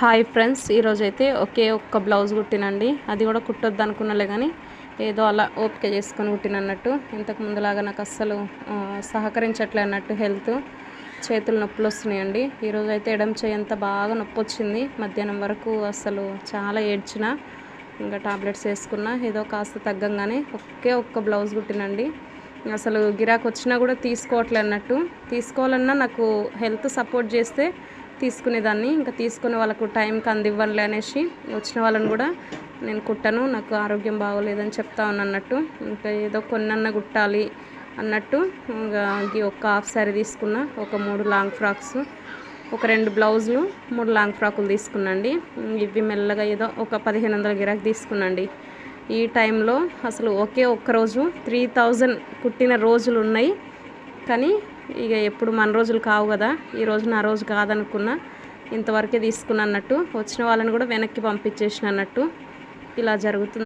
Hi friends, ఈరోజైతే ఒకే ఒక్క blouse కుట్టినండి. అది కూడా కుట్టొద్దు అనుకున్నలే కానీ ఏదో అలా ఓపిక చేసుకొని కుట్టినన్నట్టు. ఇంతకు ముందులాగా నాకు అస్సలు సహకరించట్లే అన్నట్టు. హెల్త్ చేతులు నొప్పులు వస్తున్నాయండి. ఈరోజు అయితే ఎడమ చేయి అంతా బాగా నొప్పి వచ్చింది. మధ్యాహ్నం వరకు అసలు చాలా ఏడ్చిన. ఇంకా టాబ్లెట్స్ వేసుకున్నా. ఏదో కాస్త తగ్గంగానే ఒకే ఒక్క బ్లౌజ్ కుట్టినండి. అసలు గిరాకు వచ్చినా కూడా తీసుకోవట్లే అన్నట్టు. తీసుకోవాలన్నా నాకు హెల్త్ సపోర్ట్ చేస్తే తీసుకునేదాన్ని. ఇంకా తీసుకునే వాళ్ళకు టైంకి అందివ్వనులే అనేసి వచ్చిన వాళ్ళని కూడా నేను కుట్టను, నాకు ఆరోగ్యం బాగోలేదని చెప్తా ఉన్నట్టు. ఇంకా ఏదో కొన్నన్న కుట్టాలి అన్నట్టు ఇంకా ఒక హాఫ్ శారీ తీసుకున్నా, ఒక 3 లాంగ్ ఫ్రాక్స్, ఒక 2 బ్లౌజులు, 3 లాంగ్ ఫ్రాకులు తీసుకున్నాండి. ఇవి మెల్లగా ఏదో ఒక 1500 గిరాకు తీసుకున్నాండి. ఈ టైంలో అసలు ఒకే ఒక్కరోజు 3000 కుట్టిన రోజులు ఉన్నాయి. కానీ ఇక ఎప్పుడు మన రోజులు కావు కదా, ఈ రోజు నా రోజు కాదనుకున్నా. ఇంతవరకే తీసుకున్నా అన్నట్టు. వచ్చిన వాళ్ళని కూడా వెనక్కి పంపించేసిన అన్నట్టు. ఇలా జరుగుతుంది.